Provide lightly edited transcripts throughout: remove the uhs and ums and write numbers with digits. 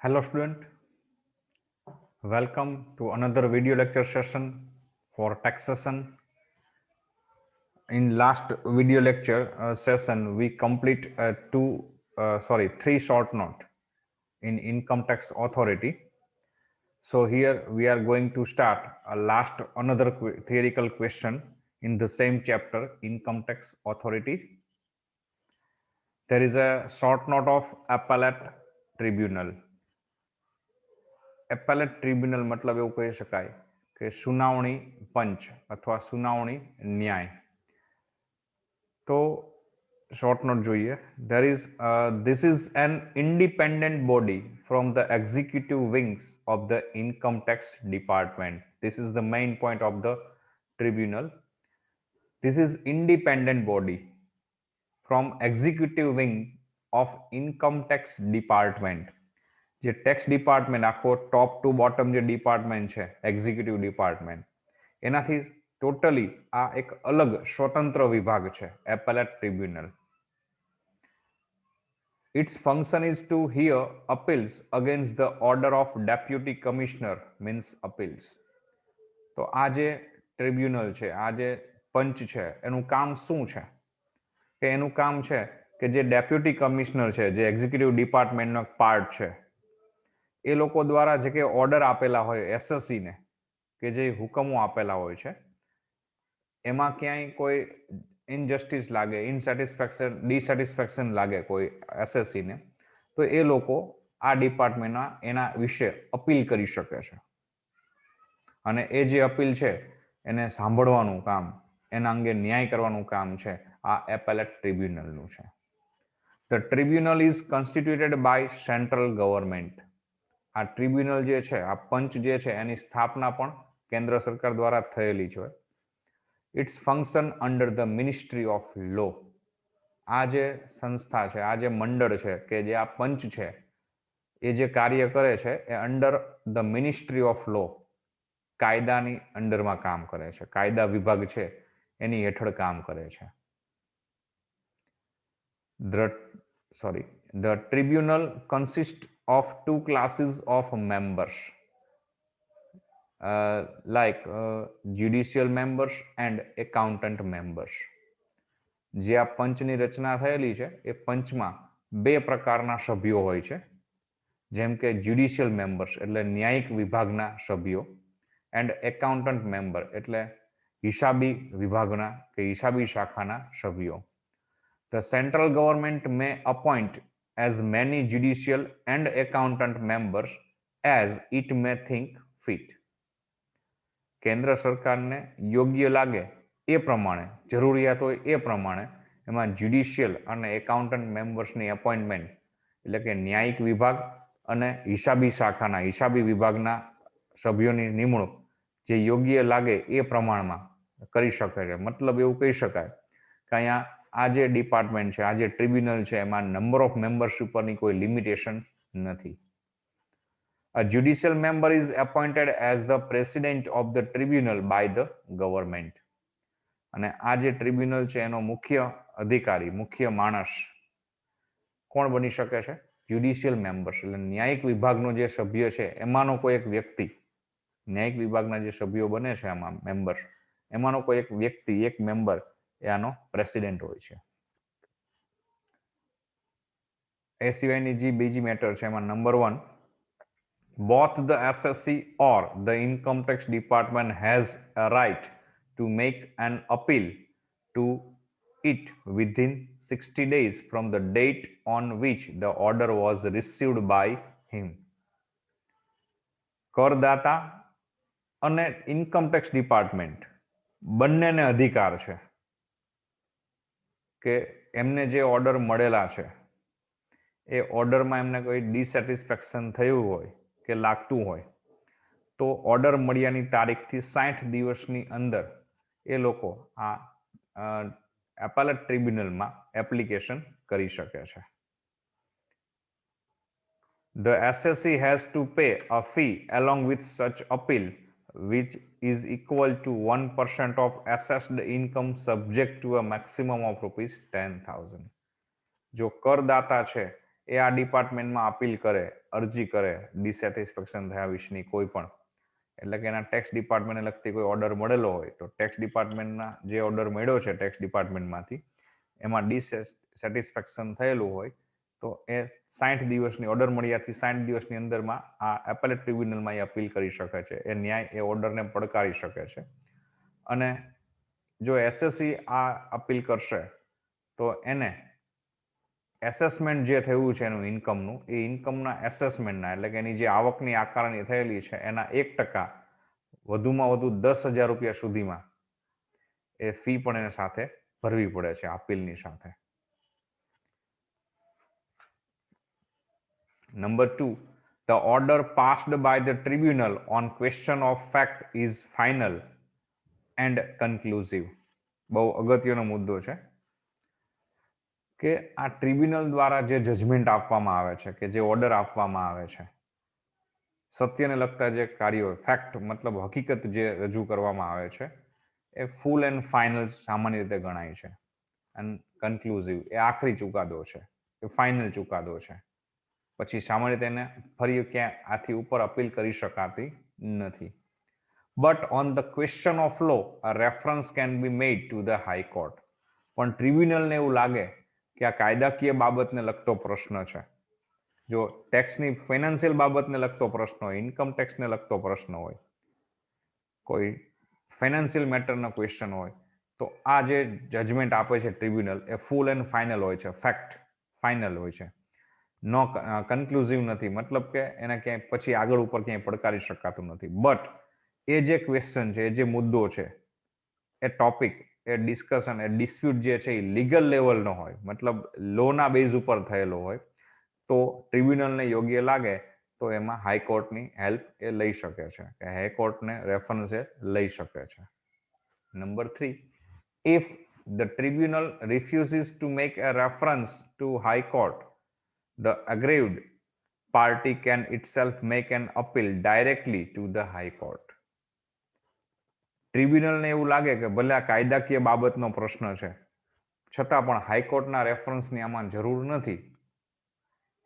Hello student, welcome to another video lecture session for taxation. In last video lecture session, we complete three short note in income tax authority. So here we are going to start another theoretical question in the same chapter, income tax authority. There is a short note of appellate tribunal. Appellate tribunal મતલબ એવું કહી શકાય કે સુનાવણી પંચ અથવા સુનાવણી ન્યાય. તો શોર્ટ નોટ જોઈએ. This is an independent body from the executive wings of the income tax department. This is the main point of the tribunal. This is independent body from executive wing of income tax department. જે tax department આખો top to bottom જે department છે executive department એનાથી totally આ એક અલગ સ્વતંત્ર વિભાગ છે appellate tribunal. It's function is to hear appeals against the order of deputy commissioner means appeals. તો આ જે ટ્રિબ્યુનલ છે, આ જે પંચ છે, એનું કામ શું છે? કે એનું કામ છે કે જે ડેપ્યુટી કમિશનર છે, જે એક્ઝિક્યુટિવ ડિપાર્ટમેન્ટનો પાર્ટ છે, એ લોકો દ્વારા જે કે ઓર્ડર આપેલા હોય એસએસસી ને, કે જે હુકમો આપેલા હોય છે, એમાં ક્યાંય કોઈ ઇનજસ્ટિસ લાગે, ડિસેટિસ્ફેક્શન લાગે કોઈ એસએસસી ને, તો એ લોકો આ ડિપાર્ટમેન્ટના એના વિશે અપીલ કરી શકે છે. અને એ જે અપીલ છે એને સાંભળવાનું કામ, એના અંગે ન્યાય કરવાનું કામ છે આ એપેલેટ ટ્રિબ્યુનલનું છે. The tribunal is constituted by central government. આ ટ્રિબ્યુનલ જે છે, આ પંચ જે છે, એની સ્થાપના પણ કેન્દ્ર સરકાર દ્વારા થયેલી છે. It's function under the ministry of law. આ જે સંસ્થા છે, આ જે મંડળ છે, કે જે આ પંચ છે, એ જે કાર્ય કરે છે એ અંડર ધ મિનિસ્ટ્રી ઓફ લો, કાયદાની અંડરમાં કામ કરે છે, કાયદા વિભાગ છે એની હેઠળ કામ કરે છે. The tribunal consists of two classes of members, like judicial members and accountant members. જે આ પંચની રચના થયેલી છે એ પંચમાં બે પ્રકારના સભ્યો હોય છે, જેમ કે જ્યુડિશિયલ મેમ્બર્સ એટલે ન્યાયિક વિભાગના સભ્યો, એન્ડ એકાઉન્ટન્ટ મેમ્બર એટલે હિસાબી વિભાગના કે હિસાબી શાખાના સભ્યો. The central government may appoint as many judicial and accountant members as it may think fit. કેન્દ્ર સરકારને યોગ્ય લાગે એ પ્રમાણે, જરૂરિયાત હોય એ પ્રમાણે એમાં જ્યુડિશિયલ અને એકાઉન્ટન્ટ મેમ્બર્સની એપોઇન્ટમેન્ટ એટલે કે ન્યાયિક વિભાગ અને હિસાબી શાખાના, હિસાબી વિભાગના સભ્યોની નિમણૂક જે યોગ્ય લાગે એ પ્રમાણમાં કરી શકે છે. મતલબ એવું કહી શકાય કે અહીંયા આ જે ડિપાર્ટમેન્ટ છે, આ જે ટ્રિબ્યુનલ છે, એમાં નંબર ઓફ મેમ્બર્સ ઉપરની કોઈ લિમિટેશન નથી. A judicial member is appointed as the president of the tribunal by the government. અને આ જે ટ્રિબ્યુનલ છે એનો મુખ્ય અધિકારી, મુખ્ય માણસ કોણ બની શકે છે? જ્યુડિશિયલ મેમ્બર્સ એટલે ન્યાયિક વિભાગનો જે સભ્ય છે એમાંનો કોઈ એક વ્યક્તિ, ન્યાયિક વિભાગના જે સભ્યો બને છે આમાં મેમ્બર, એમાંનો કોઈ એક વ્યક્તિ, એક મેમ્બર એ આનો પ્રેસિડેન્ટ હોય છે. એ સિવાયની જે બીજી મેટર છે એમાં number 1, both the SSC or the income tax department has a right to make an appeal to it within 60 days from the date on which the order was received by him. કરદાતા અને income tax department બંનેને અધિકાર છે કે એમને જે order મળેલા છે એ ઓર્ડરમાં એમને કોઈ ડિસેટિસ્ફેક્શન થયું હોય કે લાગતું હોય તો ઓર્ડર મળ્યાની તારીખથી 60 દિવસની અંદર એ લોકો આ એપેલેટ ટ્રિબ્યુનલમાં એપ્લિકેશન કરી શકે છે. The SSC has to pay a fee along with such appeal which is equal to 1% of assessed income subject to a maximum of rupees 10,000. જો કરદાતા છે એ આ ડિપાર્ટમેન્ટમાં અપીલ કરે, અરજી કરે ડિસેટિસ્ફેક્શન થયા વિશેની કોઈ પણ, એટલે કે એના ટેક્સ ડિપાર્ટમેન્ટને લગતી કોઈ ઓર્ડર મળેલો હોય તો ટેક્સ ડિપાર્ટમેન્ટના જે ઓર્ડર મળ્યો છે ટેક્સ ડિપાર્ટમેન્ટમાંથી એમાં ડિસેટિસ્ફેક્શન થયેલું હોય તો એ 60 દિવસની ઓર્ડર મળ્યાથી 60 દિવસની અંદરમાં આ એપેલેટ ટ્રિબ્યુનલમાં એ અપીલ કરી શકે છે, એ ન્યાય એ ઓર્ડરને પડકારી શકે છે. અને જો એસએસસી આ અપીલ કરશે તો એને એસેસમેન્ટ જે થયું છે એનું ઇન્કમનું, એ ઇન્કમના એસેસમેન્ટના એટલે કે એની જે આવકની આકારણી થયેલી છે એના 1% વધુમાં વધુ 10,000 રૂપિયા સુધીમાં એ ફી પણ એને સાથે ભરવી પડે છે અપીલની સાથે. Number 2, the order passed by the tribunal on question of fact is final and conclusive. બહુ અગત્યનો મુદ્દો છે કે આ ટ્રિબ્યુનલ દ્વારા જે જજમેન્ટ આપવામાં આવે છે, કે જે ઓર્ડર આપવામાં આવે છે, સત્યને લગતા જે કાર્યો, ફેક્ટ મતલબ હકીકત જે રજૂ કરવામાં આવે છે એ ફૂલ એન્ડ ફાઇનલ સામાન્ય રીતે ગણાય છે. અને કન્ક્લુઝિવ એ આખરી ચુકાદો છે, એ ફાઇનલ ચુકાદો છે. પછી સામાન્ય રીતે એને ફરી ક્યાં આથી ઉપર અપીલ કરી શકાતી નથી. But on the question of law a reference can be made to the high court. પણ ટ્રિબ્યુનલને એવું લાગે કે આ કાયદાકીય બાબતને લગતો પ્રશ્ન છે, જો ટેક્સની ફાઇનાન્શિયલ બાબતને લગતો પ્રશ્ન હોય, ઇન્કમ ટેક્સને લગતો પ્રશ્ન હોય, કોઈ ફાઇનાન્શિયલ મેટરનો ક્વેશ્ચન હોય, તો આ જે જજમેન્ટ આપે છે tribunal A full and final હોય છે, ફેક્ટ ફાઇનલ હોય છે, નો કન્ક્લુઝિવ નથી, મતલબ કે એને ક્યાંય પછી આગળ ઉપર ક્યાંય પડકારી શકાતું નથી. બટ એ જે ક્વેશ્ચન છે, એ જે મુદ્દો છે, એ ટોપિક, એ ડિસ્કશન, એ ડિસ્પ્યુટ જે છે એ લીગલ લેવલનો હોય, મતલબ લોના બેઝ ઉપર થયેલો હોય, તો ટ્રિબ્યુનલને યોગ્ય લાગે તો એમાં હાઈકોર્ટની હેલ્પ એ લઈ શકે છે, કે હાઈકોર્ટને રેફરન્સ એ લઈ શકે છે. Number 3, if the tribunal refuses to make a reference to high court, the aggrieved party can itself make an appeal directly to the high court. ટ્રિબ્યુનલને એવું લાગે કે ભલે આ કાયદાકીય બાબતનો પ્રશ્ન છે, છતાં પણ હાઈકોર્ટના રેફરન્સની આમાં જરૂર નથી,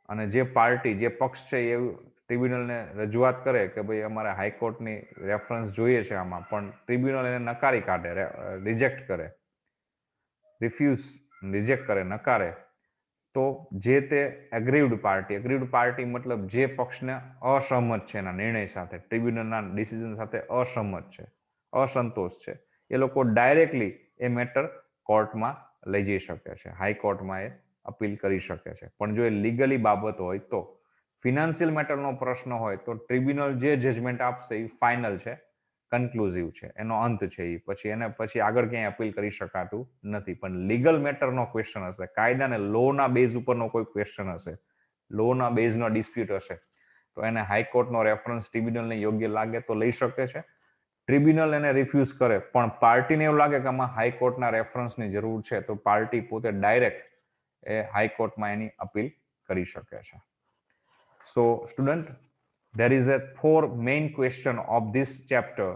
અને જે પાર્ટી, જે પક્ષ છે એ ટ્રિબ્યુનલને રજૂઆત કરે કે ભાઈ અમારે હાઈકોર્ટની રેફરન્સ જોઈએ છે આમાં, પણ ટ્રિબ્યુનલ એને નકારી કાઢે, રિજેક્ટ કરે, રિફ્યુઝ, રિજેક્ટ કરે, નકારે, તો જે તે એગ્રીવડ પાર્ટી મતલબ જે પક્ષને અસહમત છે એના નિર્ણય સાથે, ટ્રિબ્યુનલના ડિસિઝન સાથે અસહમત છે, અસંતોષ છે, એ લોકો ડાયરેક્ટલી એ મેટર કોર્ટમાં લઈ જઈ શકે છે, હાઈકોર્ટમાં એ અપીલ કરી શકે છે. પણ જો એ લીગલી બાબત હોય તો, ફિનાન્શિયલ મેટરનો પ્રશ્ન હોય તો ટ્રિબ્યુનલ જે જજમેન્ટ આપશે એ ફાઇનલ છે, કન્ક્લુઝિવ છે, એનો અંત છે, એ પછી એને પછી આગળ ક્યાંય અપીલ કરી શકાતું નથી. પણ લીગલ મેટરનો ક્વેશ્ચન હશે, કાયદાને લોના બેઝ ઉપરનો કોઈ ક્વેશ્ચન હશે, લોના બેઝનો ડિસ્પ્યુટ હશે, તો એને હાઈકોર્ટનો રેફરન્સ ટ્રિબ્યુનલને યોગ્ય લાગે તો લઈ શકે છે. ટ્રિબ્યુનલ એને રિફ્યુઝ કરે પણ પાર્ટીને એવું લાગે કે આમાં હાઈકોર્ટના રેફરન્સની જરૂર છે, તો પાર્ટી પોતે ડાયરેક્ટ એ હાઈકોર્ટમાં એની અપીલ કરી શકે છે. So student, there is a 4 main question of this chapter.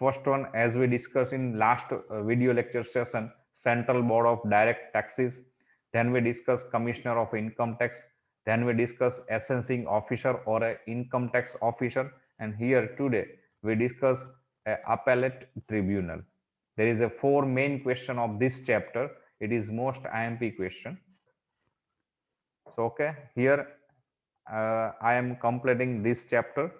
First one, as we discussed in last video lecture session, Central Board of Direct Taxes. Then we discuss Commissioner of Income Tax. Then we discuss assessing officer or a income tax officer. And here today we discuss a appellate tribunal. There is a 4 main question of this chapter. It is most IMP question. So okay, here I am completing this chapter.